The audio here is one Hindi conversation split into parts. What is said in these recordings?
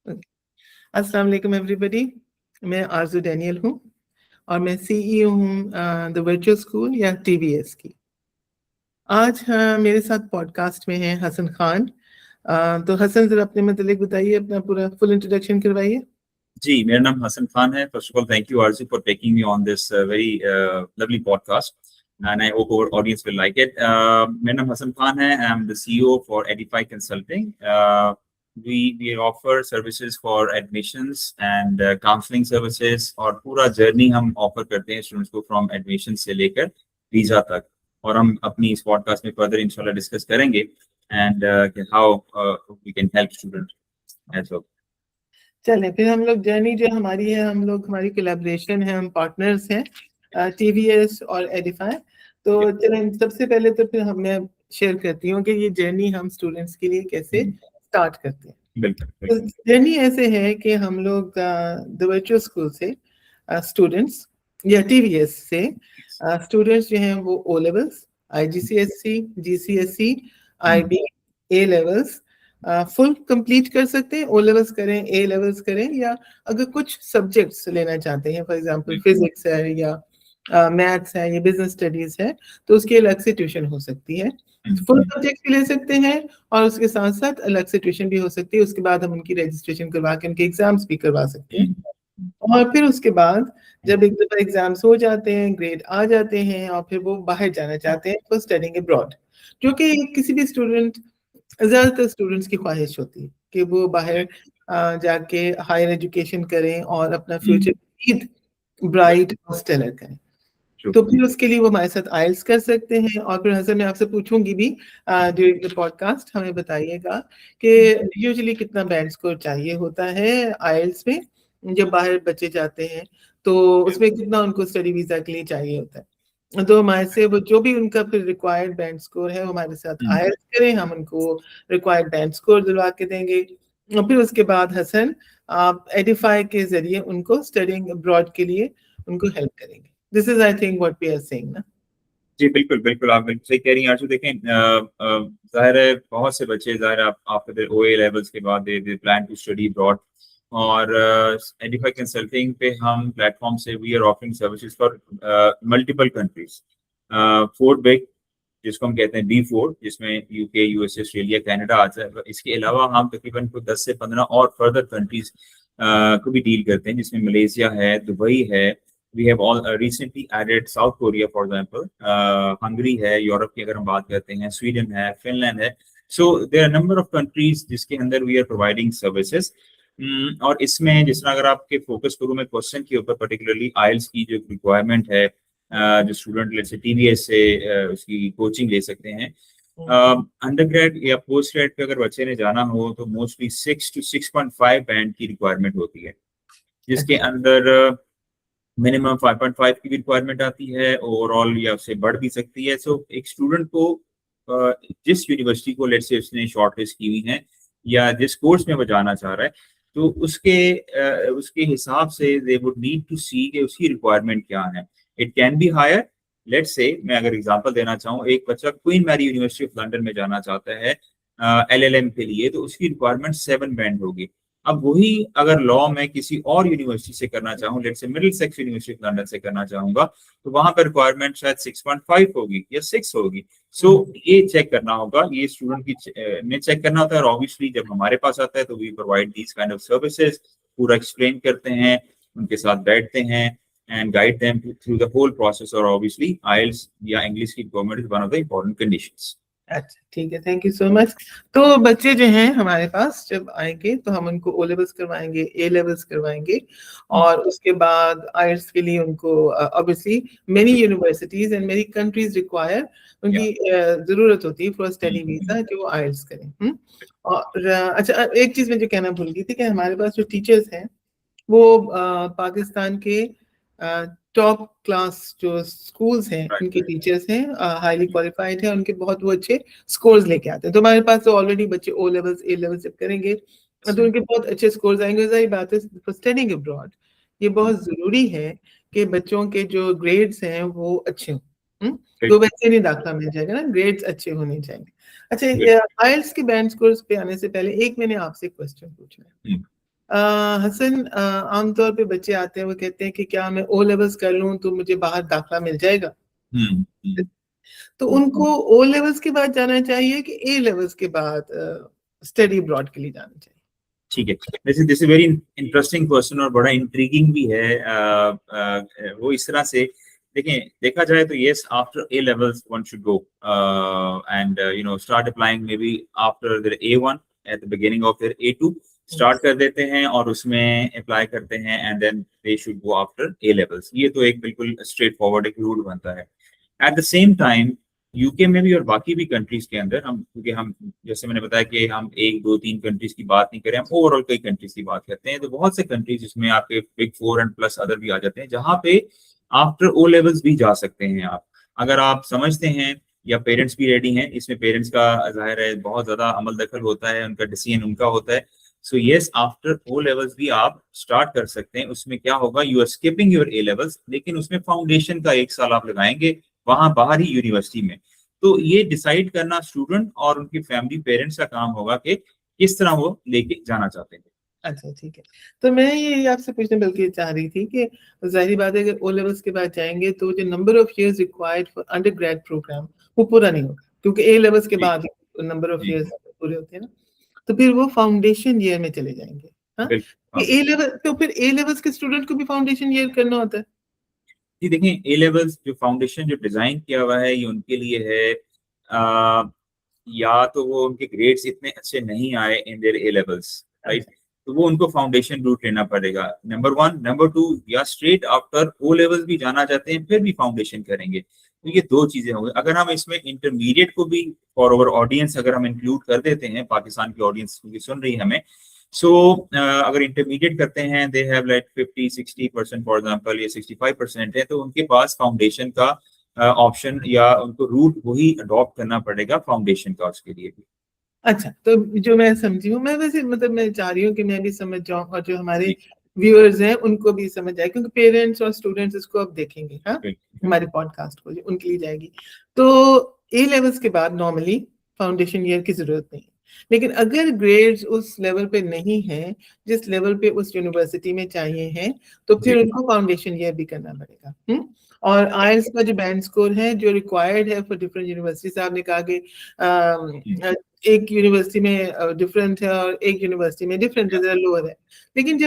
अस्सलाम वालेकुम एवरीबॉडी। मैं आरजू डैनियल हूँ और मैं सीईओ हूँ द वर्चुअल स्कूल या टीवीएस की। आज मेरे साथ पॉडकास्ट में है हसन खान। तो हसन जरा अपने मतलब बताइए, अपना पूरा फुल इंट्रोडक्शन करवाइए। जी, मेरा नाम हसन खान है। First of all thank you Arzoo for taking me on this very lovely podcast and I hope our audience will like it. मेरा नाम हसन खान है. I am the CEO for Edify Consulting. We offer services for admissions and counseling services और पूरा जर्नी हम ऑफर करते हैं स्टूडेंट्स को फ्रॉम एडमिशन से लेकर वीजा तक. और हम अपनी इस पॉडकास्ट में फर्दर इंशाल्लाह डिस्कस करेंगे and how we can help student as well. चलें फिर हम लोग जर्नी जो हमारी है, हम लोग हमारी कोलैबोरेशन है, हम पार्टनर्स हैं टीवीएस और एडिफाई. तो चलें सबसे पहले तो फिर मैं शेयर करती हूँ कि ये जर्नी हम स्टूडेंट्स के लिए कैसे स्टार्ट करते हैं. तो जर्नी ऐसे है कि हम लोग द वर्चुअल स्कूल से स्टूडेंट्स या टीवीएस से स्टूडेंट्स जो हैं वो O levels, IGCSE, GCSE, IB, A levels full complete कर सकते हैं. ओ लेवल्स करें, ए लेवल्स करें, या अगर कुछ सब्जेक्ट्स लेना चाहते हैं, फॉर एग्जांपल फिजिक्स है या मैथ्स है या बिजनेस स्टडीज है, तो उसकी अलग से ट्यूशन हो सकती है. फुल सब्जेक्ट भी ले सकते हैं और उसके साथ साथ अलग से ट्यूशन भी हो सकती है. उसके बाद हम उनकी रजिस्ट्रेशन करवा के उनके एग्जाम्स भी करवा सकते हैं. और फिर उसके बाद जब एक दफा एग्जाम्स हो जाते हैं, ग्रेड आ जाते हैं और फिर वो बाहर जाना चाहते हैं फॉर स्टडिंग अब्रॉड, जो कि किसी भी स्टूडेंट, ज्यादातर स्टूडेंट्स की ख्वाहिश होती है कि वो बाहर जाके हायर एजुकेशन करें और अपना फ्यूचर ब्राइट और स्टेलर करें. तो फिर उसके लिए वो हमारे साथ आइल्स कर सकते हैं. और फिर हसन मैं आपसे पूछूंगी भी ड्यूरिंग द पॉडकास्ट, हमें बताइएगा कि यूजुअली कितना बैंड स्कोर चाहिए होता है आइल्स में जब बाहर बच्चे जाते हैं, तो उसमें कितना उनको स्टडी वीजा के लिए चाहिए होता है. तो हमारे से वो जो भी उनका फिर रिक्वायर्ड बैंड स्कोर है वो हमारे साथ आइल्स करें, हम उनको रिक्वायर्ड बैंड स्कोर दिलवा के देंगे. और फिर उसके बाद हसन आप एडिफाई के जरिए उनको स्टडिंग अब्रॉड के लिए उनको हेल्प करेंगे. This is, I think, what we are saying, ना? जी बिल्कुल बिल्कुल, आप बिल्कुल सही कह रही हैं आरजू. देखें, जाहिर है बहुत से बच्चे जाहिर है आफ्टर ओए लेवल्स के बाद they plan to study abroad. और एडिफाई कंसल्टिंग पे हम प्लेटफॉर्म से we are offering services for multiple countries. 4 big, जिसको हम कहते हैं B4, जिसमें यूके, यूएसए, ऑस्ट्रेलिया, कनाडा आता है. इसके अलावा हम तकरीबन 10 से 15 और फर्दर कंट्रीज को भी डील करते हैं, जिसमें मलेशिया है, दुबई है. We have all recently added South Korea, for example. Hungary है, यूरोप की अगर हम बात करते हैं, स्वीडन है, फिनलैंड है. So there are a number of countries जिसके अंदर we are providing services. और इसमें जिस तरह अगर आपके फोकस करूँ मैं क्वेश्चन के ऊपर, पर्टिकुलरली आइल्स की जो रिक्वायरमेंट है, जो स्टूडेंट लेट्स से टीवीएस से उसकी कोचिंग ले सकते हैं. अंडरग्रेड या पोस्ट ग्रेड पे अगर बच्चे ने जाना हो तो मोस्टली 6 to 6.5 बैंड की रिक्वायरमेंट होती है, जिसके अंदर मिनिमम 5.5 की भी रिक्वायरमेंट आती है ओवरऑल, या उससे बढ़ भी सकती है. सो एक स्टूडेंट को जिस यूनिवर्सिटी को लेट्स से उसने शॉर्टलिस्ट की हुई है या जिस कोर्स में वो जाना चाह रहा है, तो उसके हिसाब से they would need to see कि उसकी रिक्वायरमेंट क्या है. It can be higher. Let's say मैं अगर एग्जांपल देना चाहूँ, एक बच्चा Queen Mary University of London में जाना चाहता है LLM के लिए, तो उसकी रिक्वायरमेंट 7 बैंड होगी. अब वही अगर लॉ में किसी और यूनिवर्सिटी से करना चाहूँ, let's say Middlesex University of London से करना चाहूंगा, तो वहां पर रिक्वायरमेंट शायद 6.5 होगी या 6 होगी. सो ये चेक करना होगा, ये स्टूडेंट की ने चेक करना होता है. और ऑब्वियसली जब हमारे पास आता है तो we provide these kind of services, पूरा एक्सप्लेन करते हैं, उनके साथ बैठते हैं and guide them through the whole process. और ऑब्वियसली आइल्स या इंग्लिश की requirement is one of the important conditions. अच्छा, ठीक है, थैंक यू सो मच. तो बच्चे जो हैं हमारे पास जब आएंगे तो हम उनको ओ लेवल्स करवाएंगे, ए लेवल्स करवाएंगे, और उसके बाद आइल्स के लिए उनको obviously many universities and many countries require, उनकी जरूरत होती है फॉर स्टडी वीजा कि वो आइल्स करें. और अच्छा, एक चीज मैं जो कहना भूल गई थी कि हमारे पास जो टीचर्स हैं वो पाकिस्तान के टॉप क्लास जो स्कूल्स हैं उनके टीचर्स हैं, हाईली क्वालिफाइड है, उनके बहुत वो अच्छे स्कोर्स लेके आते हैं. तो हमारे पास तो ऑलरेडी बच्चे ओ लेवल्स, ए लेवल्स जब करेंगे तो उनके बहुत अच्छे स्कोर्स आएंगे. सही बात है, स्टडिंग अब्रॉड ये बहुत जरूरी है कि बच्चों के जो ग्रेड्स हैं वो अच्छे हों. तो वैसे नहीं दाखिला मिल जाएगा ना, ग्रेड्स अच्छे होने चाहिए. अच्छा, आइल्स के बैंड स्कोर्स पे आने से पहले एक मैंने आपसे क्वेश्चन पूछना है. हसन, आमतौर पे बच्चे आते हैं, वो कहते हैं कि क्या मैं ओ लेवल्स कर लूं तो मुझे बाहर दाखला मिल जाएगा? हम्म। तो उनको ओ लेवल्स के बाद जाना चाहिए कि ए लेवल्स के बाद स्टडी अब्रॉड के लिए जाना चाहिए? ठीक है, वैसे this is very interesting question और बड़ा इंट्रीगिंग भी है। वो इस तरह से देखें, देखा जाए तो yes, after A levels one should go and you know start applying maybe after their A1 at the beginning of their A2, start कर देते हैं और उसमें अप्लाई करते हैं and then they should go after A levels. ये तो एक बिल्कुल स्ट्रेट फॉरवर्ड एक रूल बनता है। At the same time UK में भी और बाकी भी कंट्रीज के अंदर हम, क्योंकि हम जैसे मैंने बताया कि हम एक दो तीन कंट्रीज की बात नहीं करें, हम ओवरऑल कई कंट्रीज की बात करते हैं, तो बहुत से कंट्रीज जिसमें आपके बिग 4 एंड प्लस अदर भी आ जाते हैं, जहां पे आफ्टर ओ लेवल्स भी जा सकते हैं आप, अगर आप समझते हैं या पेरेंट्स भी रेडी हैं। इसमें पेरेंट्स का जाहिर है बहुत ज्यादा अमल दखल होता है, उनका डिसीजन उनका होता है। So yes, after O levels भी आप स्टार्ट कर सकते हैं। उसमें क्या होगा, you are skipping your A levels, लेकिन उसमें फाउंडेशन का 1 साल आप लगाएंगे वहां बाहर ही यूनिवर्सिटी में। तो ये डिसाइड करना स्टूडेंट और उनकी फैमिली पेरेंट्स का काम होगा कि किस तरह वो लेके जाना चाहते हैं। अच्छा, ठीक है। तो मैं ये आपसे पूछने बल्कि चाह रही थी कि ज़ाहिर बात है अगर ओ लेवल्स के बाद जाएंगे तो जो number of years required for undergrad program वो पूरा नहीं होगा, क्योंकि ए लेवल्स के जी बाद नंबर ऑफ जी इयर्स पूरे होते हैं ना, तो फिर वो फाउंडेशन ईयर में चले जाएंगे। हाँ, बिल्कुल, हाँ। ए लेवल तो फिर ए लेवल्स के स्टूडेंट को भी फाउंडेशन ईयर करना होता है? जी देखें, ए लेवल्स जो फाउंडेशन जो डिजाइन किया हुआ है ये उनके लिए है, या तो वो उनके ग्रेड्स इतने अच्छे नहीं आए in their A levels, right, अच्छा, तो वो उनको फाउंडेशन रूट लेना पड़ेगा, नंबर 1। नंबर 2, या स्ट्रेट आफ्टर ओ लेवल्स भी जाना चाहते हैं फिर भी फाउंडेशन करेंगे। तो ये दो चीजें होंगी। अगर हम इसमें इंटरमीडिएट को भी फॉर ओवर ऑडियंस अगर हम इंक्लूड कर देते हैं, पाकिस्तान की ऑडियंस क्योंकि सुन रही है हमें, सो अगर इंटरमीडिएट करते हैं, they have like 50-60% for example, ये 65% है, तो उनके पास फाउंडेशन का ऑप्शन या उनको रूट वही अडॉप्ट करना पड़ेगा फाउंडेशन का उसके लिए भी। अच्छा, तो जो मैं समझी हूँ, मैं वैसे मतलब मैं चाह रही हूँ कि मैं भी समझ जाऊँ और जो हमारे जी व्यूअर्स हैं उनको भी समझ आए, क्योंकि पेरेंट्स और स्टूडेंट्स इसको अब देखेंगे, हाँ, बिल्कुल हमारे पॉडकास्ट को, जो उनके लिए जाएगी। तो ए लेवल्स के बाद नॉर्मली फाउंडेशन ईयर की जरूरत नहीं है, लेकिन अगर ग्रेड्स उस लेवल पे नहीं है जिस लेवल पे उस यूनिवर्सिटी में चाहिए हैं, तो जी फिर उनको फाउंडेशन ईयर भी करना पड़ेगा। और आईएलटीएस का जो बैंड स्कोर है जो रिक्वायर्ड है फॉर डिफरेंट यूनिवर्सिटीज, आपने कहा कि जी एक यूनिवर्सिटी में डिफरेंट है और एक यूनिवर्सिटी में डिफरेंट है, लोअर है। लेकिन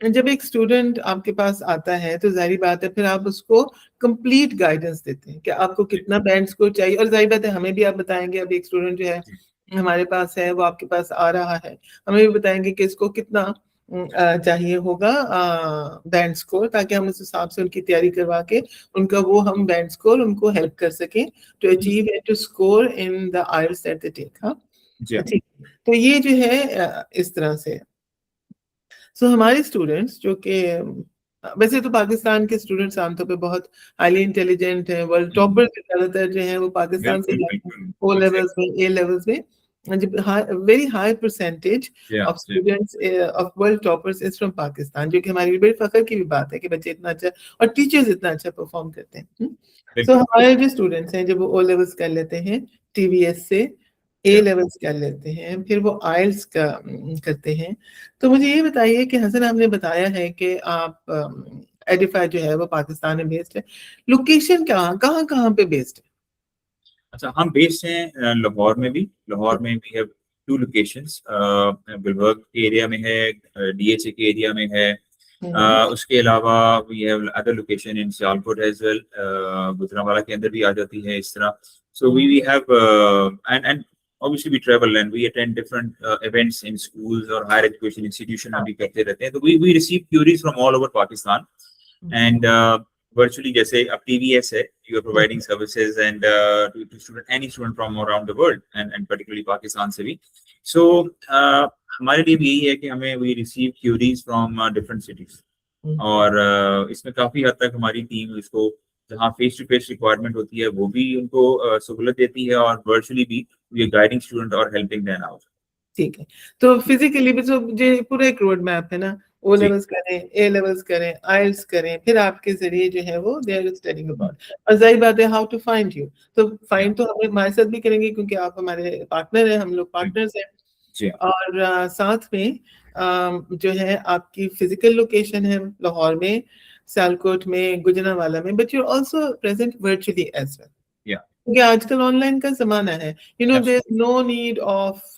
जब एक स्टूडेंट आपके पास आता है तो जाहिर बात है फिर आप उसको कंप्लीट गाइडेंस देते हैं कि आपको कितना बैंड स्कोर चाहिए, और जाहिर बात है हमें भी आप बताएंगे। अब एक स्टूडेंट जो है जी हमारे पास है, वो आपके पास आ रहा है, हमें भी बताएंगे कि इसको कितना चाहिए होगा बैंड स्कोर, ताकि हम उस हिसाब से उनकी तैयारी करवा के उनका वो हम बैंड स्कोर उनको हेल्प कर सकें to achieve and to score in the IELTS that they take. हाँ, जी ठीक। तो ये जो है इस तरह से। सो हमारे स्टूडेंट्स जो कि वैसे तो पाकिस्तान के स्टूडेंट्स आमतौर पे बहुत हाईली इंटेलिजेंट हैं, वर्ल्ड टॉपर ज्यादातर जो हैं वो पाकिस्तान से बिल्कुल हैं, बिल्कुल ओ लेवल्स एग्जैक्टली में, ए लेवल्स में। जब वेरी हाई परसेंटेज या of students of world toppers is from Pakistan, जो कि हमारे लिए बड़ी फख्र की भी बात है कि बच्चे इतना अच्छा और टीचर्स इतना अच्छा परफॉर्म करते हैं। सो बिल्कुल हमारे जो स्टूडेंट्स हैं जब वो ओ लेवल्स कर लेते हैं टीवीएस से, ए या लेवल्स कर लेते हैं, फिर वो आइल्स का करते हैं। तो मुझे ये बताइए कि हसन, आपने बताया है कि आप एडिफाई जो है वो पाकिस्तान में बेस्ड है, लोकेशन कहाँ कहाँ कहाँ पे बेस्ड है? अच्छा, हम बेस्ड हैं लाहौर में भी। लाहौर में वी हैव 2 लोकेशंस, गुलबर्ग के एरिया में है, डीएचए के एरिया में है। हम्म, उसके अलावा we have other location in Sialkot as well, Gujranwala के अंदर भी आ जाती है इस तरह। So we have and obviously we travel and we attend different events in schools or higher education institution में भी करते रहते हैं, तो we receive queries from all over Pakistan and virtually जैसे अब TVS है, you are providing services and to student any student from around the world and particularly Pakistan से भी। So हमारे लिए भी यही है कि हमें we receive queries from different cities और इसमें काफी हद तक हमारी टीम इसको जहाँ फेस टू फेस रिक्वायरमेंट होती है वो भी उनको सहूलत देती है और वर्चुअली भी वी आर गाइडिंग स्टूडेंट और हेल्पिंग देम आउट। ठीक है। तो फिजिकली भी तो जो पूरा एक रोड मैप है ना, ओ जी लेवल्स करें, ए लेवल्स करें, आइल्स करें, फिर आपके जरिए जो है वो दे आर स्टडीइंग अबाउट। और जाहिर बात है हाउ टू फाइंड यू, तो या फाइंड तो हमें हमारे साथ भी करेंगे क्योंकि आप हमारे पार्टनर हैं, हम लोग बिल्कुल पार्टनर्स हैं। जी और साथ में जो है आपकी फिजिकल लोकेशन है लाहौर में, सियालकोट में, गुजरांवाला में, but you are also present virtually as well, या क्योंकि आजकल ऑनलाइन का जमाना है, you know there is no need of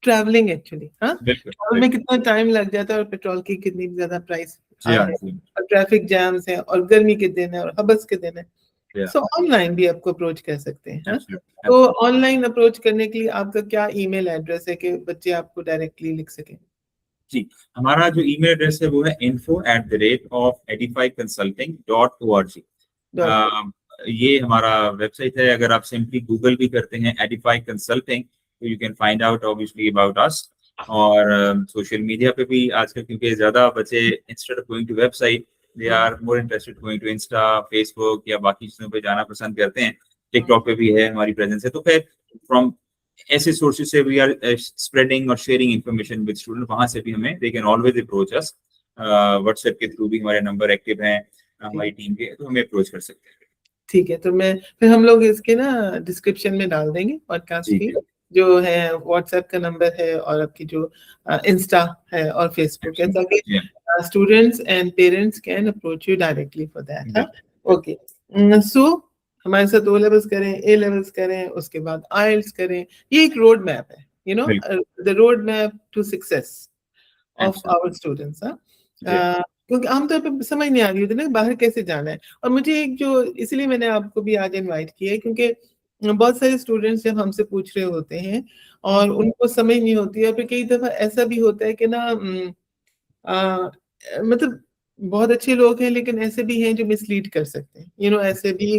travelling actually. हाँ, बिल्कुल ट्रैवल में कितना टाइम लग जाता है और पेट्रोल की कितनी ज्यादा प्राइस जी हाँ है जी और ट्रैफिक जैम्स है और गर्मी के दिन है और हबस के दिन है। या सो ऑनलाइन भी आपको अप्रोच कर सकते हैं। हाँ, एब्सोल्युटली तो एब्सोल्युटली ऑनलाइन अप्रोच करने के लिए आपका क्या ईमेल एड्रेस है कि बच्चे आपको डायरेक्टली लिख सकें? जी, हमारा जो ईमेल एड्रेस है वो है info@edifyconsulting.org। डॉट अ, ये हमारा वेबसाइट है। अगर आप सिंपली गूगल भी करते हैं एडिफाई कंसल्टिंग, तो you can find out obviously about us. और सोशल मीडिया पे भी आजकल, क्योंकि ज़्यादा बच्चे instead of going to website, they are more interested going to Insta, Facebook या बाकी चीज़ों पे जाना पसंद करते हैं। टिकटॉक पे भी है हमारी प्रेजेंस है। तो फिर फ्रॉम ऐसे सोर्सेज से वी आर स्प्रेडिंग और शेयरिंग इन्फॉर्मेशन विद स्टूडेंट। वहां से भी हमें they can always approach us. WhatsApp के थ्रू भी हमारे नंबर एक्टिव हैं हमारी टीम के, तो हमें अप्रोच कर सकते हैं। ठीक है, तो मैं फिर हम लोग इसके ना डिस्क्रिप्शन में डाल देंगे पॉडकास्ट जी की, जी जो है व्हाट्सएप का नंबर है और आपकी जो इंस्टा है और फेसबुक है, ताकि जी students and parents can approach you directly for that. हाँ, बिल्कुल ओके। सो हमारे साथ ओ लेवल्स करें, ए लेवल्स करें, उसके बाद आइल्स करें, ये एक रोड मैप है, यू नो, बिल्कुल the road map to success of absolutely our students. हाँ, जी क्योंकि आमतौर पे समझ नहीं आ रही होती ना बाहर कैसे जाना है। और मुझे एक जो, इसलिए मैंने आपको भी आज इनवाइट किया है, क्योंकि बहुत सारे स्टूडेंट्स जब हमसे पूछ रहे होते हैं और उनको समझ नहीं होती है, और फिर कई दफा ऐसा भी होता है कि ना मतलब बहुत अच्छे लोग हैं लेकिन ऐसे भी हैं जो मिसलीड कर सकते हैं, यू नो, ऐसे भी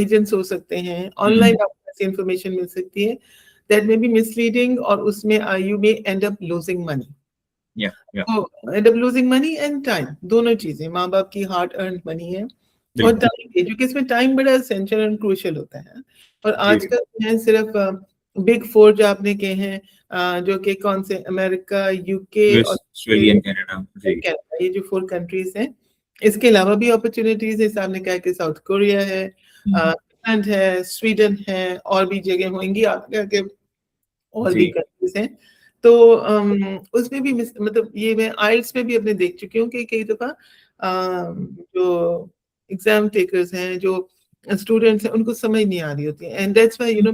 एजेंट्स हो सकते हैं, ऑनलाइन आपको ऐसी इंफॉर्मेशन मिल सकती है दैट मे बी मिसलीडिंग, और उसमें you may and up losing money. या तो and up losing money and time, दोनों चीजें, माँ बाप की हार्ड अर्न मनी है और बिल्कुल टाइम, एजुकेशन में टाइम बड़ा एसेंशियल एंड क्रूशियल होता है। और जी आजकल जो है सिर्फ बिग फोर जो आपने कहे हैं, जो कि कौन से, अमेरिका, यूके यूएस और ऑस्ट्रेलियन कनाडा जी कनाडा, ये जो 4 कंट्रीज हैं, इसके अलावा भी अपॉर्चुनिटीज है। सामने कहा कि साउथ कोरिया है, फिनलैंड है, स्वीडन है, और भी जगह होंगी आगे आगे, और भी जी कंट्रीज हैं। तो उसमें भी मतलब ये मैं आइल्स में भी अपने देख चुकी हूँ कि कई दफा जो एग्जाम टेकर्स हैं, जो स्टूडेंट्स हैं, उनको समझ नहीं आ रही होती है, and that's why, you know,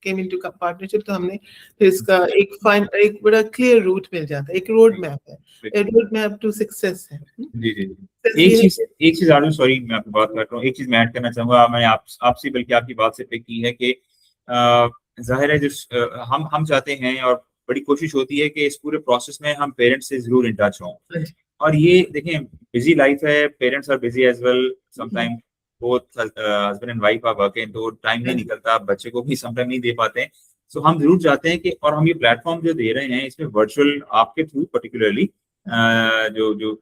came into partnership, तो हमने फिर इसका एक बड़ा क्लियर रूट मिल जाता है, एक रोड मैप है, एक रोड मैप टू सक्सेस है। जी जी Success जी। ये है कि एक चीज आलू, सॉरी मैं आपकी बात कर रहा हूँ, एक चीज मैं ऐड करना चाहूंगा। मैंने आपसे बल्कि आपकी बात से पे की है कि जाहिर है जो हम चाहते हैं और बड़ी कोशिश होती है कि इस पूरे प्रोसेस में हम पेरेंट्स से जरूर इन टच हों। और ये देखें, बिजी लाइफ है, parents are busy as well, sometime both husband and wife are working, तो टाइम नहीं निकलता, बच्चे को भी समटाइम नहीं दे पाते हैं। सो हम जरूर चाहते हैं कि, और हम ये प्लेटफॉर्म जो दे रहे हैं इसमें वर्चुअल आपके थ्रू पर्टिकुलरली जो जो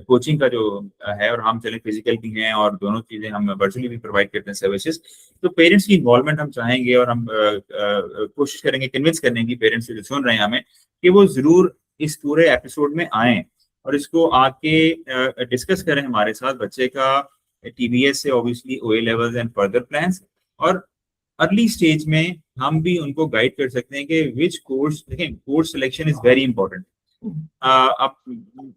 कोचिंग का जो है, और हम चले फिजिकल भी हैं और दोनों चीजें हम वर्चुअली भी प्रोवाइड करते हैं सर्विसेज। तो पेरेंट्स की इन्वॉल्वमेंट हम चाहेंगे और हम कोशिश करेंगे कन्विंस करने की पेरेंट्स जो सुन रहे हैं हमें, कि वो जरूर इस पूरे एपिसोड में आए और इसको आके डिस्कस करें हमारे साथ बच्चे का टीबीएस से ऑब्वियसली ओए लेवल्स एंड फर्दर प्लान्स। और अर्ली स्टेज में हम भी उनको गाइड कर सकते हैं कि विच कोर्स, देखें course selection is very important. आप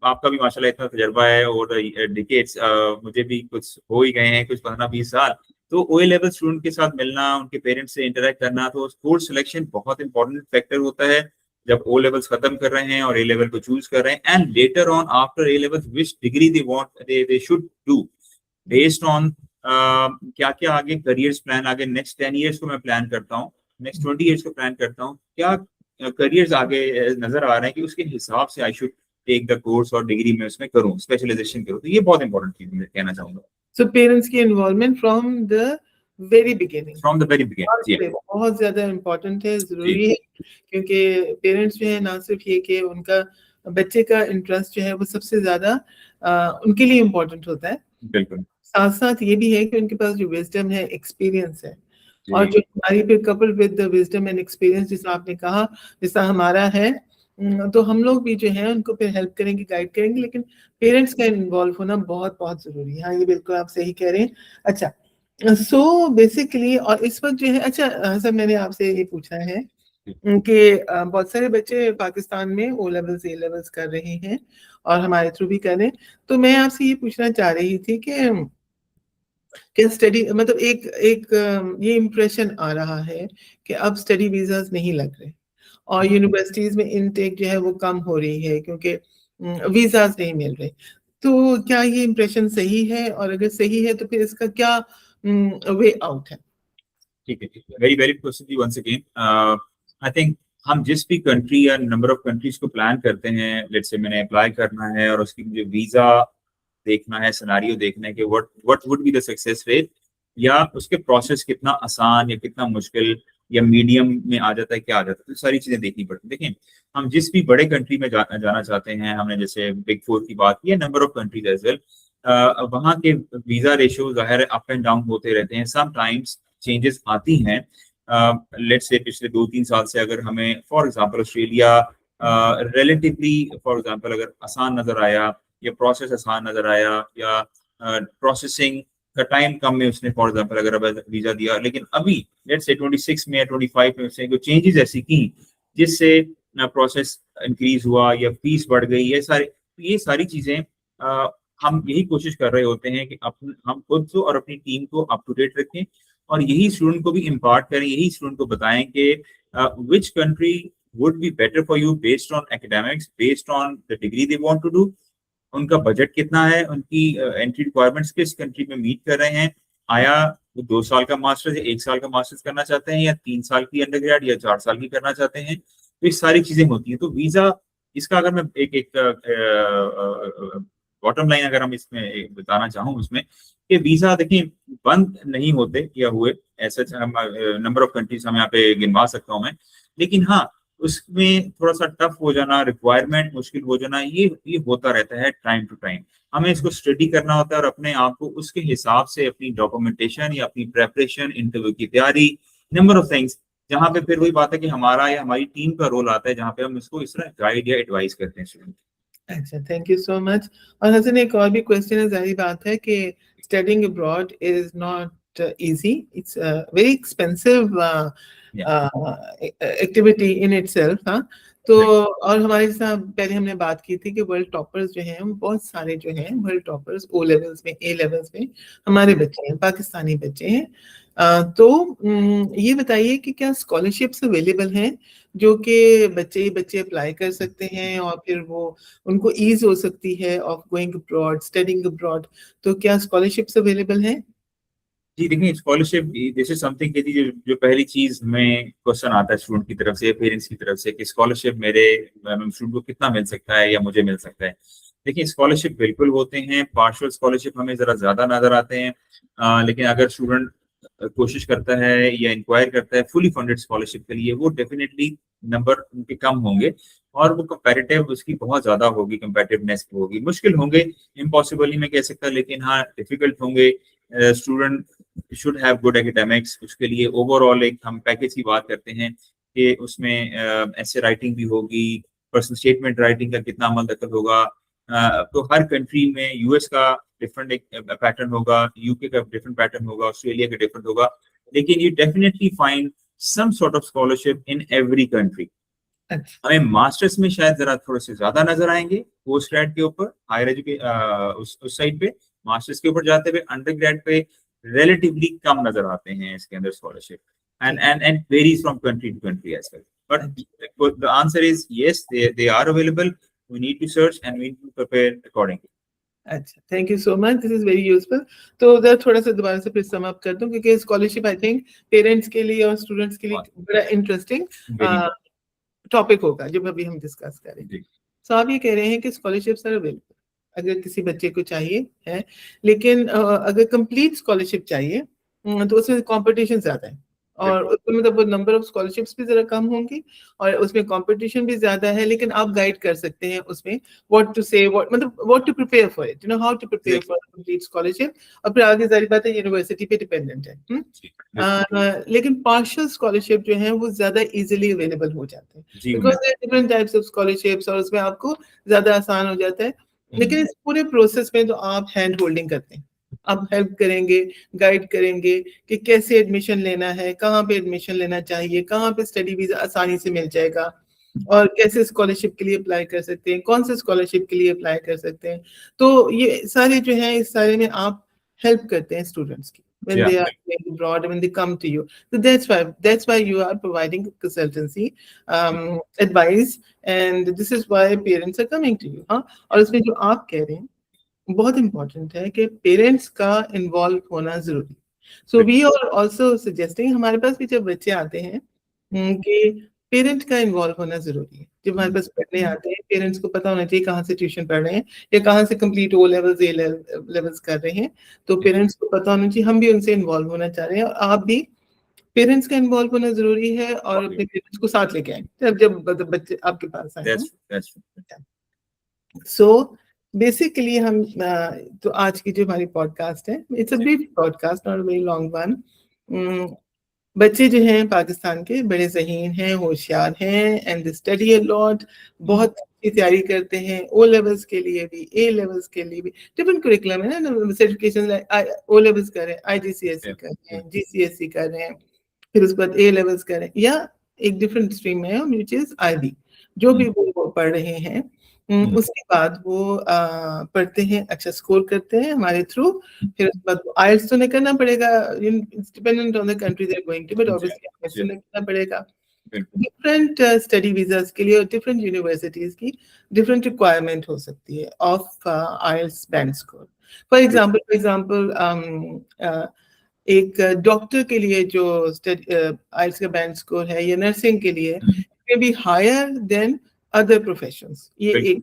आपका भी माशाल्लाह इतना तजर्बा है और डिकेट्स, मुझे भी कुछ हो ही गए हैं, कुछ 15-20 साल। तो ओए लेवल स्टूडेंट के साथ मिलना, उनके पेरेंट्स से इंटरेक्ट करना, तो कोर्स सिलेक्शन बहुत इंपॉर्टेंट फैक्टर होता है जब ओ लेवल्स खत्म कर रहे हैं और ए लेवल को चूज कर रहे हैं। And later on after A levels which degree they want, they should do based on क्या क्या आगे करियर्स प्लान, आगे नेक्स्ट 10 ईयर्स को मैं प्लान करता हूँ, नेक्स्ट 20 ईयर्स को प्लान करता हूँ, क्या करियर्स आगे नजर आ रहे हैं कि उसके हिसाब से I should take the course और डिग्री में उसमें करूँ, स्पेशलाइजेशन करूँ। तो ये बहुत इंपॉर्टेंट चीज मैं कहना चाहूंगा सो पेरेंट्स की involvement from the very beginning from the very beginning. बहुत ज्यादा इम्पोर्टेंट है, जी जरूरी है, क्योंकि पेरेंट्स जो है ना सिर्फ ये कि उनका बच्चे का इंटरेस्ट जो है वो सबसे ज्यादा उनके लिए इम्पोर्टेंट होता है, बिल्कुल साथ साथ ये भी है कि उनके पास जो विजडम है, एक्सपीरियंस है, और जी जो हमारी फिर couple with the wisdom and experience, जैसा आपने कहा, जैसा हमारा है, तो हम लोग भी जो है उनको फिर हेल्प करेंगे, गाइड करेंगे, लेकिन पेरेंट्स का इन्वॉल्व होना बहुत बहुत जरूरी है। हाँ, ये बिल्कुल आप सही कह रहे हैं। अच्छा, सो बेसिकली, और इस वक्त जो है, अच्छा सर, मैंने आपसे ये पूछा है कि बहुत सारे बच्चे पाकिस्तान में ओ लेवल्स ए लेवल्स कर रहे हैं और हमारे थ्रू भी कर रहे हैं। तो मैं आपसे ये पूछना चाह रही थी कि स्टडी मतलब एक ये इम्प्रेशन आ रहा है कि अब स्टडी वीजास नहीं लग रहे और यूनिवर्सिटीज में इनटेक जो है वो कम हो रही है क्योंकि वीजास नहीं मिल रहे। तो क्या ये इम्प्रेशन सही है, और अगर सही है तो फिर इसका क्या वे आउट है? ठीक है, very very question once again. I think हम जिस भी कंट्री या नंबर ऑफ कंट्रीज को प्लान करते हैं, लेट्स से मैंने अप्लाई करना है और उसकी मुझे वीजा देखना है, सिनेरियो देखना है कि what would be the success rate, या उसके प्रोसेस कितना आसान या कितना मुश्किल या मीडियम में आ जाता है, क्या आ जाता है, तो सारी चीजें देखनी पड़ती है। देखिए, हम जिस भी बड़े कंट्री में जाना चाहते हैं, हमने जैसे बिग 4 की बात की है, number of countries as well, वहाँ के वीजा रेशियो जाहिर है अप एंड डाउन होते रहते हैं, सम टाइम्स चेंजेस आती हैं। लेट्स से पिछले 2-3 साल से अगर हमें for example Australia relatively for example अगर आसान नजर आया या प्रोसेस आसान नजर आया या प्रोसेसिंग का टाइम कम में उसने फॉर एग्जांपल अगर वीजा दिया, लेकिन अभी लेट्स से 26 में या 25 में उसने कोई चेंजेस ऐसी की जिससे प्रोसेस इंक्रीज हुआ या फीस बढ़ गई, ये सारी चीजें हम यही कोशिश कर रहे होते हैं कि हम खुद को और अपनी टीम को अप टू डेट रखें और यही स्टूडेंट को भी इम्पार्ट करें, यही स्टूडेंट को बताएं कि which country would be better for you based on academics, based on the degree they want to do, उनका बजट कितना है, उनकी एंट्री रिक्वायरमेंट्स किस कंट्री में मीट कर रहे हैं, आया वो 2 साल का मास्टर्स या 1 साल का मास्टर्स करना चाहते हैं या 3 साल की अंडरग्रेड या 4 साल की करना चाहते हैं, तो ये सारी चीजें होती हैं। तो वीजा इसका अगर मैं एक बॉटम लाइन अगर हम इसमें बताना चाहूँ उसमें कि वीजा देखिए बंद नहीं होते या हुए, ऐसे हम नंबर ऑफ कंट्रीज हम यहाँ पे गिनवा सकता हूँ मैं, लेकिन हाँ उसमें थोड़ा सा टफ हो जाना, रिक्वायरमेंट मुश्किल हो जाना, ये होता रहता है टाइम टू टाइम। हमें इसको स्टडी करना होता है और अपने आप को उसके हिसाब से अपनी डॉक्यूमेंटेशन या अपनी प्रेपरेशन, इंटरव्यू की तैयारी, नंबर ऑफ थिंग्स, जहाँ पे फिर वही बात है कि हमारा या हमारी टीम का रोल आता है जहाँ पे हम इसको इस तरह गाइड या एडवाइस करते हैं स्टूडेंट। अच्छा, थैंक यू सो मच। और हसन एक और भी क्वेश्चन है, जाहिर बात है कि studying abroad is not easy, it's very expensive activity in itself. हाँ, तो और हमारे साथ पहले हमने बात की थी कि वर्ल्ड टॉपर्स जो हैं, बहुत सारे जो हैं वर्ल्ड टॉपर्स ओ लेवल्स में, ए लेवल्स में हमारे बच्चे हैं, पाकिस्तानी बच्चे हैं। तो ये बताइए कि क्या स्कॉलरशिप्स अवेलेबल हैं जो कि बच्चे अप्लाई कर सकते हैं और फिर वो उनको ईज हो सकती है of going abroad, studying abroad? तो क्या स्कॉलरशिप्स अवेलेबल हैं? जी देखिए, स्कॉलरशिप दिस इज समथिंग कि जो पहली चीज में क्वेश्चन आता है स्टूडेंट की तरफ से, पेरेंट्स की तरफ से कि स्कॉलरशिप मेरे स्टूडेंट को कितना मिल सकता है या मुझे मिल सकता है। देखिए, स्कॉलरशिप बिल्कुल होते हैं, पार्शियल स्कॉलरशिप हमें जरा ज्यादा नजर आते हैं, लेकिन अगर स्टूडेंट कोशिश करता है या इंक्वायर करता है फुली फंडेड स्कॉलरशिप के लिए, वो डेफिनेटली नंबर उनके कम होंगे और वो कंपैरेटिव उसकी बहुत ज्यादा होगी, कंपैरेटिवनेस होगी, मुश्किल होंगे, इम्पॉसिबल ही मैं कह सकता, लेकिन हाँ डिफिकल्ट होंगे। Student should have good academics, उसके लिए ओवरऑल एक हम पैकेज की बात करते हैं कि उसमें ऐसे राइटिंग भी होगी, पर्सनल स्टेटमेंट राइटिंग का कितना अमल दखल होगा, तो हर कंट्री में यूएस का डिफरेंट एक पैटर्न होगा, यूके का डिफरेंट पैटर्न होगा, ऑस्ट्रेलिया का डिफरेंट होगा, लेकिन you definitely find some sort of scholarship in every country. हमें मास्टर्स में शायद जरा थोड़े से ज्यादा नजर आएंगे, पोस्ट ग्रेड के ऊपर, हायर एजुकेशन उस साइड पे, मास्टर्स के ऊपर जाते हुए अंडर ग्रेड पे रिलेटिवली कम नजर आते हैं इसके अंदर scholarship, and varies from country to country as well, but the answer is yes, they are available, we need to search and we need to prepare accordingly. अच्छा, thank you so much, this is very useful. तो उधर थोड़ा सा दोबारा से फिर सम अप कर दूं क्योंकि स्कॉलरशिप आई थिंक पेरेंट्स के लिए और स्टूडेंट्स के लिए बड़ा इंटरेस्टिंग टॉपिक होगा जब अभी हम डिस्कस करेंगे। तो आप ये कह रहे हैं कि स्कॉलरशिप्स आर अवेलेबल अगर किसी बच्चे को चाहिए है, लेकिन अगर कंप्लीट स्कॉलरशिप चाहिए तो उसमें कंपटीशन ज्यादा है और उसमें मतलब नंबर ऑफ स्कॉलरशिप्स भी जरा कम होंगी और उसमें कंपटीशन भी ज्यादा है, लेकिन आप गाइड कर सकते हैं उसमें what to say, what to prepare for it, you know how to prepare for complete scholarship. और फिर आगे सारी बातें यूनिवर्सिटी पे डिपेंडेंट है। लेकिन पार्शियल स्कॉलरशिप जो है वो ज्यादा इजीली अवेलेबल हो जाते हैं because different types of scholarships और उसमें आपको ज्यादा आसान हो जाता है, लेकिन इस पूरे प्रोसेस में तो आप हैंड होल्डिंग करते हैं। आप हेल्प करेंगे, गाइड करेंगे कि कैसे एडमिशन लेना है, कहाँ पे एडमिशन लेना चाहिए, कहाँ पे स्टडी वीजा आसानी से मिल जाएगा, और कैसे स्कॉलरशिप के लिए अप्लाई कर सकते हैं, कौन से स्कॉलरशिप के लिए अप्लाई कर सकते हैं। तो ये सारे जो है, इस सारे में आप हेल्प करते हैं स्टूडेंट्स की when Yeah. they are going abroad, when they come to you. So that's why you are providing consultancy advice, and this is why parents are coming to you. हाँ, और इसमें जो आप कह रहे हैं बहुत इम्पोर्टेंट है कि पेरेंट्स का इन्वॉल्व होना जरूरी। So we are also suggesting, हमारे पास भी जब बच्चे आते हैं कि पेरेंट का इन्वॉल्व होना जरूरी है। जब हमारे पास पढ़ने आते हैं, पेरेंट्स को पता होना चाहिए कहाँ से ट्यूशन पढ़ रहे हैं या कहाँ से complete O levels A levels कर रहे हैं। तो पेरेंट्स को पता होना चाहिए, हम भी उनसे इन्वॉल्व होना चाह रहे हैं, और आप भी, पेरेंट्स का इन्वॉल्व होना जरूरी है, और अपने पेरेंट्स को साथ लेके आए जब बच्चे आपके पास आए। सो बेसिकली हम तो आज की जो हमारी पॉडकास्ट है, it's a brief podcast, not a very long one. बच्चे जो हैं पाकिस्तान के बड़े ज़हीन हैं, होशियार हैं, and they study a lot, बहुत अच्छी तैयारी करते हैं, ओ लेवल्स के लिए भी, ए लेवल्स के लिए भी। डिफरेंट करिकुलम है ना, सर्टिफिकेशन, ओ लेवल्स कर रहे हैं, IGCSE कर रहे हैं, GCSE कर रहे हैं, फिर उसके बाद ए लेवल्स कर रहे हैं, या एक डिफरेंट स्ट्रीम है विच इज IB, जो भी वो पढ़ रहे हैं। उसके बाद वो पढ़ते हैं, अच्छा स्कोर करते हैं हमारे थ्रू, फिर उसके बाद IELTS तो नहीं करना पड़ेगा, dependent on the country they are going to, but obviously IELTS तो नहीं करना पड़ेगा। डिफरेंट स्टडी वीजास के लिए और डिफरेंट यूनिवर्सिटीज की डिफरेंट रिक्वायरमेंट हो सकती है of IELTS band score. For example एक डॉक्टर के लिए जो IELTS का बैंड स्कोर है, या नर्सिंग के लिए, maybe higher than other professions. ये एक,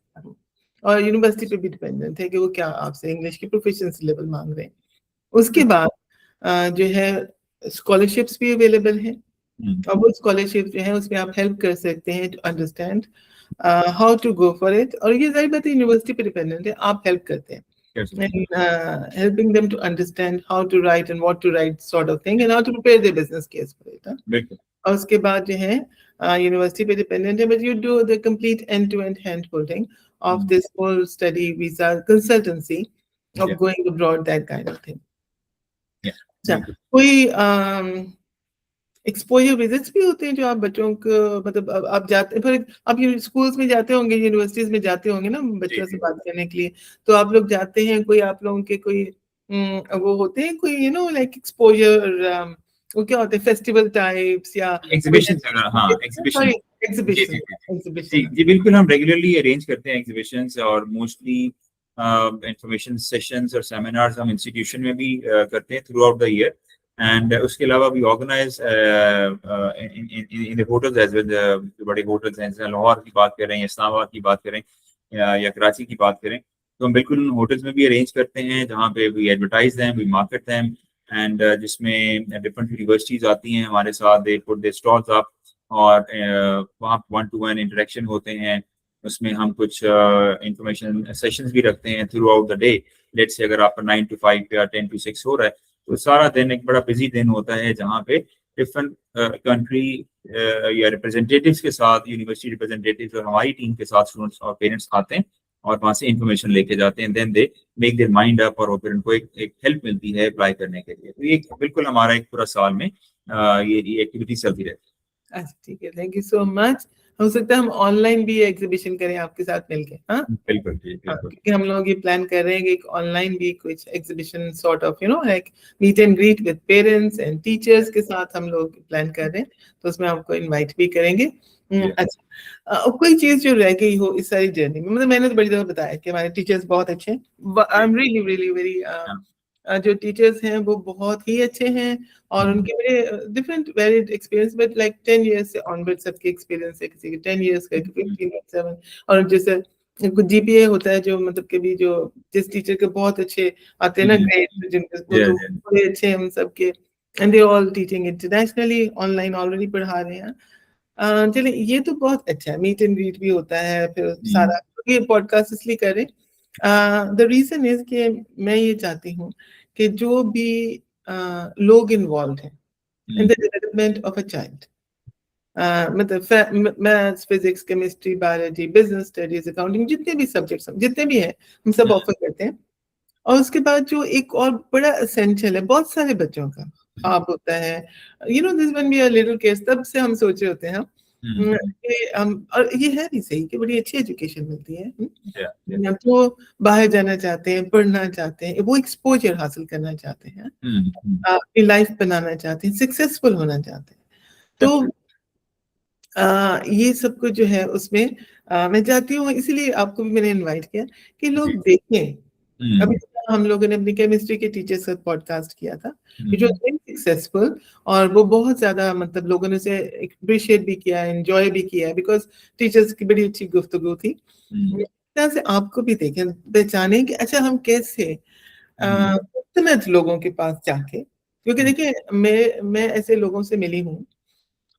और यूनिवर्सिटी पे भी डिपेंडेंट है कि वो क्या आपसे इंग्लिश की प्रोफिशिएंसी लेवल मांग रहे हैं। उसके बाद जो है स्कॉलरशिप्स भी अवेलेबल हैं, और वो स्कॉलरशिप जो है उसमें आप हेल्प कर सकते हैं to understand how to go for it. और ये सारी बातें यूनिवर्सिटी पे डिपेंडेंट है, आप हेल्प करते हैं, helping them to understand how to write and what to write sort of thing, and how to prepare their business case for it. और उसके बाद जो है यूनिवर्सिटी पे डिपेंडेंट है, but you do the complete end to end hand holding of this whole study visa consultancy of going abroad, that kind of thing. कोई एक्सपोजर विजिट्स भी होते हैं जो आप बच्चों को, मतलब आप जाते हैं, फिर आप स्कूल्स में जाते होंगे, यूनिवर्सिटीज में जाते होंगे ना बच्चों से बात करने के लिए, तो आप लोग जाते हैं, कोई आप लोगों के कोई वो होते हैं कोई लाइक एक्सपोजर, वो क्या होते हैं, फेस्टिवल टाइप्स या एग्जीबिशन? हाँ, एग्जीबिशन जी बिल्कुल, हम रेगुलरली अरेंज करते हैं एग्जीबिशंस, और मोस्टली इंफॉर्मेशन सेशंस और सेमिनार्स हम इंस्टीट्यूशन में भी करते हैं throughout the year. And उसके अलावा भी organize in the hotels as well, जो बड़े होटल्स हैं, जैसे लाहौर की बात करें, इस्लामाबाद की बात करें, या कराची की बात करें, तो हम बिल्कुल होटल्स में भी अरेंज करते हैं, जहाँ पे we advertise them, we market them, and जिसमें डिफरेंट यूनिवर्सिटीज आती हैं हमारे साथ, they put their stalls up, और वहाँ 1-to-1 इंटरेक्शन होते हैं। उसमें हम कुछ इंफॉर्मेशन सेशंस भी रखते हैं throughout the day. Let's say अगर आपका 9 to 5 या 10 to 6 हो रहा है, तो सारा दिन एक बड़ा बिजी दिन होता है, जहाँ पे डिफरेंट कंट्री या रिप्रेजेंटेटिव्स के साथ, यूनिवर्सिटी रिप्रेजेंटेटिव्स और हमारी टीम के साथ स्टूडेंट्स और पेरेंट्स आते हैं, और वहाँ से इंफॉर्मेशन लेके जाते हैं, then they make their mind up, और फिर उनको एक हेल्प मिलती है अप्लाई करने के लिए। तो ये बिल्कुल हमारा एक पूरा साल में ये एक्टिविटी चलती रहती है। अच्छा, ठीक है, थैंक यू सो मच। हो सकता है हम ऑनलाइन भी एग्जीबिशन करें आपके साथ मिलके। हाँ बिल्कुल, क्योंकि हम लोग ये प्लान कर रहे हैं कि ऑनलाइन भी कुछ exhibition sort of like meet and greet with parents and teachers के साथ हम लोग प्लान कर रहे हैं, तो उसमें आपको इनवाइट भी करेंगे। अच्छा, कोई चीज जो रह गई हो इस सारी जर्नी में, मतलब मैंने तो बड़ी दफा बताया कि हमारे टीचर्स बहुत अच्छे हैं, I am really really very, जो टीचर्स हैं वो बहुत ही अच्छे हैं, और उनके बड़े different varied experience, but like 10 years से ऑनवर्ड सबके एक्सपीरियंस है, किसी के 10 years का, 15 years 7, और जैसे कुछ GPA होता है जो मतलब के भी जो जिस टीचर के बहुत अच्छे आते हैं ना ग्रेड, जिनके तो बड़े अच्छे हैं हम सबके, and they all teaching internationally, online already पढ़ा रहे हैं। चलिए, ये तो बहुत अच्छा है, मीट एंड ग्रीट भी होता है, फिर सारा ये पॉडकास्ट इसलिए करें, द रीजन इज कि मैं ये चाहती हूँ कि जो भी लोग इन्वॉल्व हैं in the development of a child, मतलब maths, physics, chemistry, biology, business studies, accounting, जितने भी सब्जेक्ट्स जितने भी हैं हम सब ऑफर करते हैं, और उसके बाद जो एक और बड़ा एसेंशियल है बहुत सारे बच्चों का ख्वाब होता है, you know this when we are little kids, तब से हम सोचे होते हैं कि हम, और ये है भी सही कि बड़ी अच्छी एजुकेशन मिलती है, हम तो बाहर जाना चाहते हैं, पढ़ना चाहते हैं, वो एक्सपोजर हासिल करना चाहते हैं, अपनी लाइफ बनाना चाहते हैं, सक्सेसफुल होना चाहते हैं। तो ये सब कुछ जो है उसमें मैं चाहती हूँ, इसीलिए आपको भी मैंने इनवाइट किया कि लोग देखें। अभी हम लोगों ने अपनी केमिस्ट्री के टीचर से पॉडकास्ट किया था, जो सक्सेसफुल, और वो बहुत ज्यादा मतलब लोगों ने उसे अप्रिशिएट भी किया, एंजॉय भी किया, बिकॉज टीचर्स की बड़ी अच्छी गुफ्तगू थी। इस तरह से आपको भी देखें, पहचाने कि अच्छा हम कैसे मुस्तनद लोगों के पास जाके, क्योंकि देखिए मैं ऐसे लोगों से मिली हूँ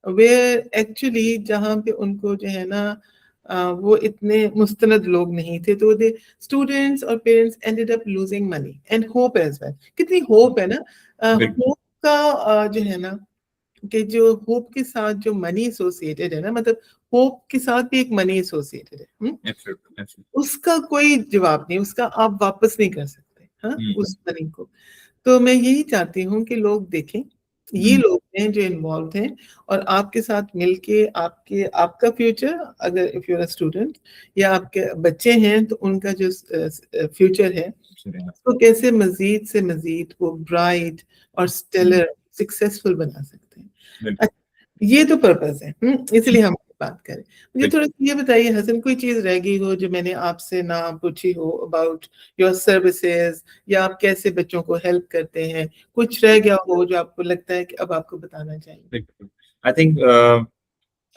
वे एक्चुअली जहाँ पे उनको जो है ना वो इतने मुस्तनद लोग नहीं थे, तो दे स्टूडेंट्स और parents ended up losing money and hope as well. कितनी होप है ना, होप का जो है ना, कि जो होप के साथ जो मनी एसोसिएटेड है ना, मतलब होप के साथ भी एक मनी एसोसिएटेड है, उसका कोई जवाब नहीं, उसका आप वापस नहीं कर सकते, हाँ, उस मनी को। तो मैं यही चाहती हूँ कि लोग देखें, ये लोग हैं जो इन्वॉल्व हैं, और आपके साथ मिलके आपका फ्यूचर, अगर if you are a student या आपके बच्चे हैं तो उनका जो फ्यूचर है उसको कैसे मजीद से मजीद वो ब्राइट और स्टेलर सक्सेसफुल बना सकते हैं। ये तो पर्पस है, इसलिए हम बात करें। मुझे थोड़ा ये बताइए हसन, कोई चीज रह गई हो जो मैंने आपसे ना पूछी हो अबाउट योर सर्विसेज, या आप कैसे बच्चों को हेल्प करते हैं, कुछ रह गया हो जो आपको लगता है कि अब आपको बताना चाहिए? I think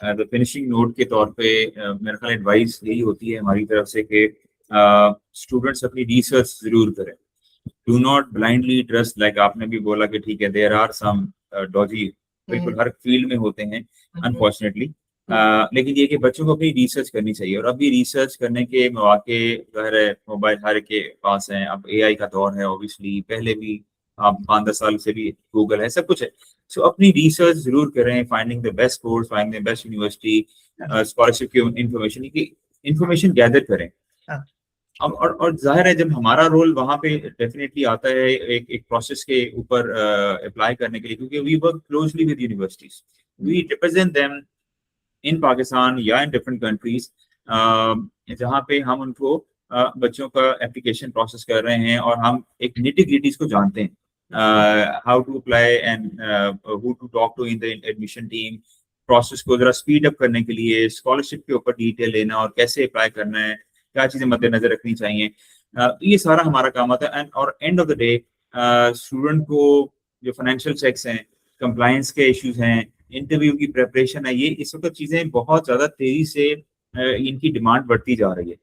the finishing note के तौर पे मेरे ख्याल एडवाइस यही होती है हमारी तरफ से कि स्टूडेंट्स अपनी रिसर्च जरूर करें। Do not blindly trust, like आपने भी बोला कि ठीक है देयर आर सम डॉजी, बिल्कुल हर फील्ड में होते हैं अनफॉर्चुनेटली, लेकिन ये कि बच्चों को अपनी रिसर्च करनी चाहिए। और अभी रिसर्च करने के मौके ज़ाहिर है मोबाइल हर के पास हैं, अब एआई का दौर है ऑब्वियसली, पहले भी आप 5-10 साल से भी गूगल है, सब कुछ है। सो अपनी रिसर्च जरूर करें, finding the best course, finding the best university, scholarship की इंफॉर्मेशन गैदर करें। अब और जाहिर है जब हमारा रोल वहाँ पे डेफिनेटली आता है एक प्रोसेस के ऊपर अप्लाई करने के लिए, क्योंकि we work closely with universities, we represent them in Pakistan या इन डिफरेंट कंट्रीज, जहाँ पे हम उनको बच्चों का एप्लीकेशन प्रोसेस कर रहे हैं और हम एक निटी-ग्रिटीज को जानते हैं, how to apply and who to talk to in the admission team, process को जरा स्पीड अप करने के लिए स्कॉलरशिप के ऊपर डिटेल लेना और कैसे अप्लाई करना है, क्या चीजें मद्देनजर रखनी चाहिए, ये सारा हमारा काम आता है। और end of the day student को जो फाइनेंशियल चेक्स हैं, कंप्लायंस के इश्यूज हैं, इंटरव्यू की प्रिपरेशन है, ये इस वक्त चीजें बहुत ज्यादा तेजी से इनकी डिमांड बढ़ती जा रही है।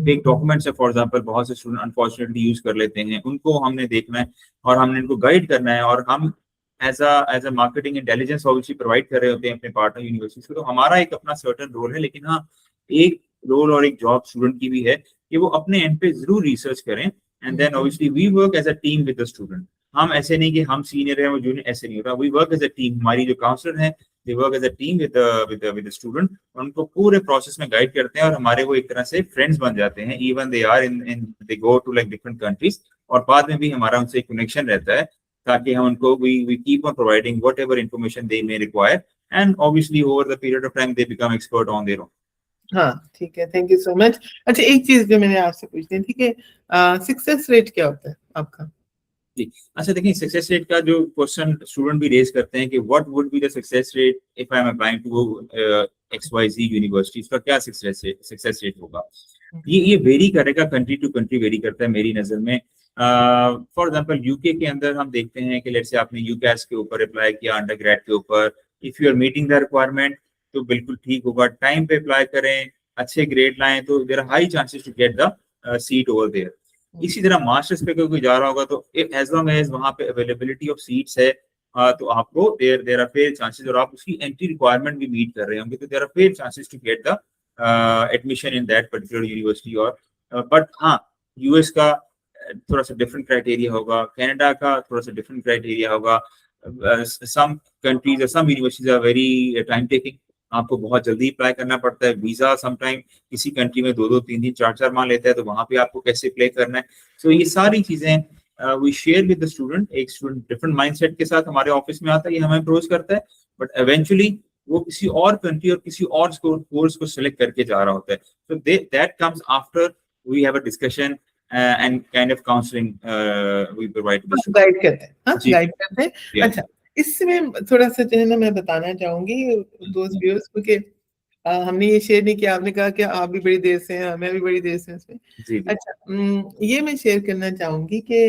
फेक डॉक्यूमेंट्स है फॉर एग्जांपल, बहुत से स्टूडेंट अनफॉर्चुनेटली यूज कर लेते हैं, उनको हमने देखना है और हमने इनको गाइड करना है, और हम as a marketing intelligence obviously provide कर रहे होते हैं अपने पार्टनर यूनिवर्सिटीज को। तो हमारा एक अपना सर्टेन रोल है, लेकिन हाँ एक रोल और एक जॉब स्टूडेंट की भी है कि वो अपने एंड पे जरूर रिसर्च करें, and then obviously we work as a team with the student. हम ऐसे नहीं कि हम सीनियर हैं वो जूनियर, ऐसे नहीं होता, we work as a team. हमारी जो काउंसलर है they work as a team with the student, उनको पूरे प्रोसेस में गाइड करते हैं, और हमारे वो एक तरह से फ्रेंड्स बन जाते हैं, even they are in they go to like different countries, और बाद में भी हमारा उनसे कनेक्शन रहता है, ताकि हम उनको we keep on providing whatever information they may require, and obviously over the period of time they become expert on their own. हाँ ठीक है, थैंक यू सो मच। अच्छा एक चीज जो मैंने आपसे पूछनी थी कि सक्सेस रेट क्या होता है आपका? जी, अच्छा देखिए सक्सेस रेट का जो क्वेश्चन स्टूडेंट भी रेज करते हैं कि what would be the success rate if I am applying to XYZ university, इसका क्या सक्सेस रेट होगा? ये वेरी करेगा, कंट्री टू कंट्री वेरी करता है मेरी नजर में। फॉर एग्जांपल यूके के अंदर हम देखते हैं कि लेट्स से आपने यूकैस के ऊपर अप्लाई किया, अंडरग्रेड के ऊपर, if you are meeting the requirement तो बिल्कुल ठीक होगा, टाइम पे अप्लाई करें, अच्छे ग्रेड लाएं, तो there are high chances to get the seat over there. इसी तरह मास्टर्स पे कोई जा रहा होगा तो एज लॉन्ग एज वहाँ पे अवेलेबिलिटी ऑफ सीट्स है, तो आपको देयर आर फेयर चांसेस, और आप उसकी एंट्री रिक्वायरमेंट भी मीट कर रहे होंगे, तो there are fair chances to get the admission in that particular university. और बट हाँ यूएस का थोड़ा सा डिफरेंट क्राइटेरिया होगा, कनाडा का थोड़ा सा डिफरेंट क्राइटेरिया होगा, some countries or some universities are very time taking, आपको बहुत जल्दी अप्लाई करना पड़ता है। वीजा समटाइम किसी कंट्री में 2-2, 3-3, 4-4 माह लेता है, तो वहां पे आपको कैसे अप्लाई करना है। तो ये सारी चीजें we share with the student. एक स्टूडेंट डिफरेंट माइंडसेट के साथ हमारे ऑफिस में आता है, ये हमें अप्रोच करता है, बट इवेंचुअली वो किसी और कंट्री और किसी और कोर्स को सिलेक्ट करके जा रहा होता है। तो that comes after we have a discussion and kind of counselling we provide to the student. Guide करते हैं, हाँ जी गाइड करते हैं। जी अच्छा, इसमें थोड़ा सा जो है ना मैं बताना चाहूंगी दोस्त व्यूअर्स को कि हमने ये शेयर नहीं किया, आपने कहा कि आप भी बड़ी देर से हैं, मैं भी बड़ी देर से इसमें। जी जी अच्छा, ये मैं शेयर करना चाहूंगी कि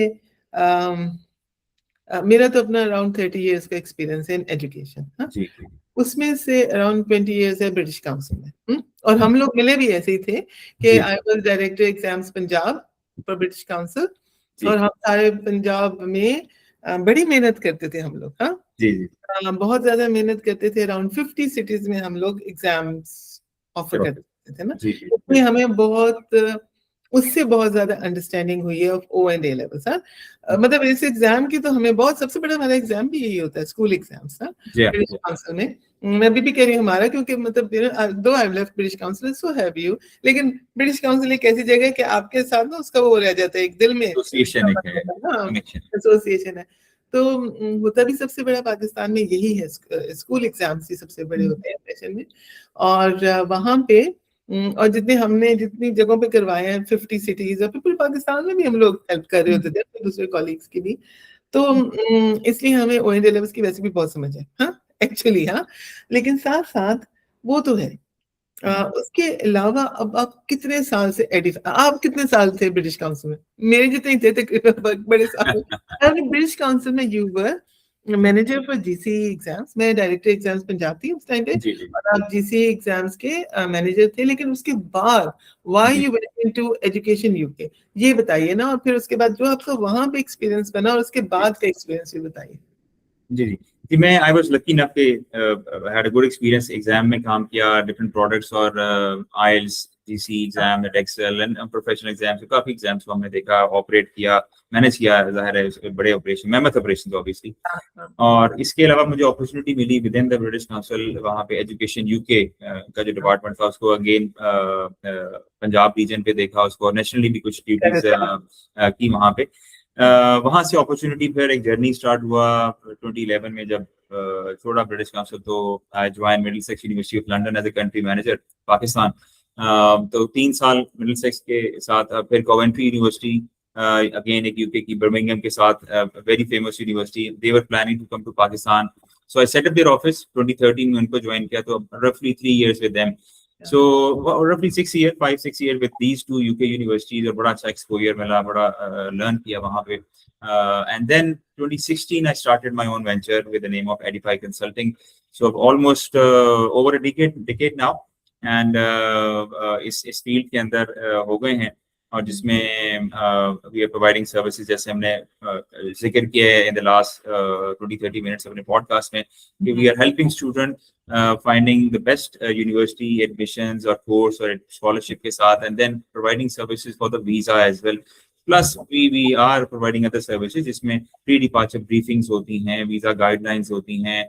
मेरा तो अपना अराउंड 30 इयर्स का एक्सपीरियंस है इन एजुकेशन, हाँ। जी जी उसमें से अराउंड 20 इयर्स है ब्रिटिश काउंसिल में, और हम लोग मिले भी ऐसे ही थे कि जी I was director exams Punjab for British Council, जी और हम सारे पंजाब में बड़ी मेहनत करते थे हम लोग, हाँ। जी जी बहुत ज्यादा मेहनत करते थे, अराउंड 50 सिटीज में हम लोग एग्जाम्स ऑफर जी करते थे ना। जी जी इसलिए हमें उससे बहुत ज्यादा अंडरस्टैंडिंग हुई है of O and A levels, हाँ। मतलब इस एग्जाम की तो हमें बहुत, सबसे बड़ा हमारा एग्जाम भी यही होता है, स्कूल एग्जाम्स, हाँ, जी ब्रिटिश काउंसिल में। मैं अभी भी कह रही हूँ हमारा, क्योंकि मतलब दो I left British council, so have you, लेकिन ब्रिटिश काउंसिल एक ऐसी जगह है कि आपके साथ ना उसका वो रह जाता है एक दिल में एसोसिएशन एक है, कनेक्शन। एसोसिएशन है। तो होता भी सबसे बड़ा पाकिस्तान में यही है, स्कूल एग्जाम्स ही सबसे बड़े होते हैं सेशन में। और वहां पे और जितनी जगहों पे करवाए हैं 50 सिटीज, और फिर पूरे पाकिस्तान में भी हम लोग हेल्प कर रहे होते थे अपने दूसरे कॉलीग्स की भी। तो इसलिए हमें ओएनडी लेवल्स की वैसे भी बहुत समझ है, हाँ, एक्चुअली, हाँ। लेकिन साथ साथ वो तो है, उसके अलावा अब आप कितने साल से आप कितने साल थे ब्रिटिश काउंसिल में? मेरे जितने ही थे तकरीबन, बड़े साल। ब्रिटिश काउंसिल में you were manager for GC exams, मैं डायरेक्टर एग्जाम्स पंजाब थी उस टाइम पे, जी जी और आप जीसी एग्जाम्स के मैनेजर थे। लेकिन उसके बाद व्हाई जी you went into education UK, ये बताइए ना, और फिर उसके बाद जो आपका वहां पे एक्सपीरियंस बना और उसके बाद का एक्सपीरियंस भी बताइए। जी जी जी मैं आई वाज लकी इनफ के had a good experience, exam में काम किया, डिफरेंट प्रोडक्ट्स और IELTS, GC exam, excel and professional exams, काफी एग्जाम्स को हमने देखा, ऑपरेट किया, मैनेज किया, जाहिर है उसके बड़े ऑपरेशन, मेहनत ऑपरेशन ऑब्वियसली। और इसके अलावा मुझे अपॉर्चुनिटी मिली within the British Council, वहाँ पे एजुकेशन यूके का जो डिपार्टमेंट था उसको अगेन पंजाब रीजन पे देखा, उसको नेशनली भी कुछ ड्यूटीज की वहाँ पे। वहां से अपॉर्चुनिटी, फिर एक जर्नी स्टार्ट हुआ 2011 में, जब छोड़ा ब्रिटिश काउंसिल, तो I join Middlesex University of London as a country manager Pakistan. तो 3 साल मिडिलसेक्स के साथ, फिर कॉवेंट्री यूनिवर्सिटी, अगेन एक यूके की बर्मिंघम के साथ, very famous university, they were planning to come to Pakistan, so I set up their office 2013 में, उनको ज्वाइन किया, तो रफली 3 years with them. So roughly 5-6 years with these two UK universities, और बड़ा अच्छा exposure मिला, बड़ा learn किया वहाँ पे। And then 2016 I started my own venture with the name of Edify Consulting. So almost over a decade now, and इस field के अंदर हो गए हैं, और जिसमें we are providing services, जैसे हमने जिक्र किया है in the last 20-30 minutes अपने podcast में, कि we are helping students finding the best university admissions or course or scholarship के साथ, and then providing services for the visa as well. Plus we are providing other services जिसमें pre-departure briefings होती हैं, visa guidelines होती हैं,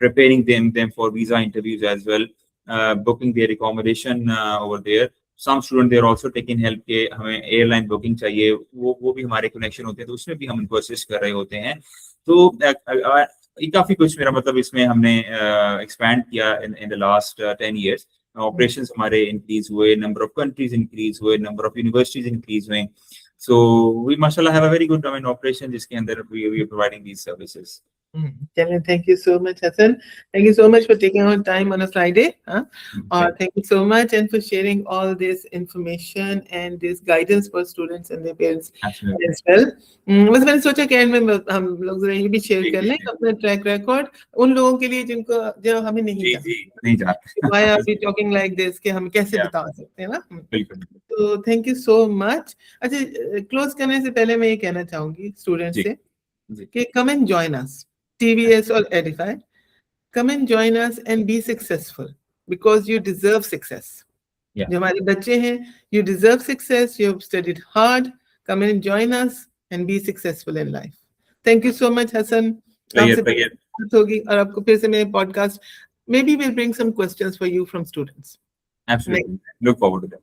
preparing them for visa interviews as well, booking their accommodation over there. Some students they are also taking help के हमें एयरलाइन बुकिंग चाहिए, वो भी हमारे कनेक्शन होते हैं, तो उसमें भी हम उनको असिस्ट कर रहे होते हैं। तो काफी कुछ, मेरा मतलब इसमें हमने एक्सपैंड किया in the last 10 years। Operations हमारे इंक्रीज हुए, नंबर ऑफ कंट्रीज इंक्रीज हुए, नंबर ऑफ यूनिवर्सिटीज इंक्रीज हुए, सो वी माशाल्लाह have a very good operation जिसके अंदर we are providing these services. Thank you so much, Hassan. Thank you so much for taking out time on a Friday. Thank you so much, and for sharing all this information and this guidance for students and their parents as well. बस मैंने सोचा कि end में हम लोग जरा ये भी शेयर कर लें अपना ट्रैक रिकॉर्ड उन लोगों के लिए जो हमें नहीं जानते। Why are we talking like this, कि हम कैसे बता सकते हैं ना। तो थैंक यू सो मच। अच्छा, क्लोज करने से पहले मैं ये कहना चाहूंगी स्टूडेंट से कि come and join us, TVS or Edify, come and join us and be successful because you deserve success. जो हमारे बच्चे हैं, you deserve success, you have studied hard, come and join us and be successful in life. Thank you so much, Hassan. आपसे बात होगी, और आपको फिर से मेरे podcast maybe we'll bring some questions for you from students. Absolutely. Look forward to that.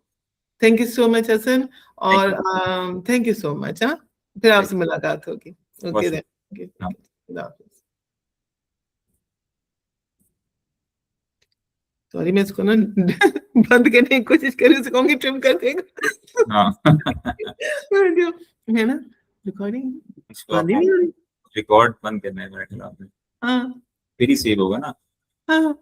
Thank you so much, Hassan. Thank और thank you so much. हाँ, फिर आपसे मुलाकात होगी. Okay then. Okay. हाँ. खुदा हाफिज़. सॉरी, मैं इसको ना बंद करने की कोशिश कर रही हूँ, कहूँगी ट्रिम कर देगा. हाँ. है ना रिकॉर्डिंग बंद ही नहीं हो रही. रिकॉर्ड बंद करना है मेरे ख्याल में. हाँ फिर ही सेव होगा ना. हाँ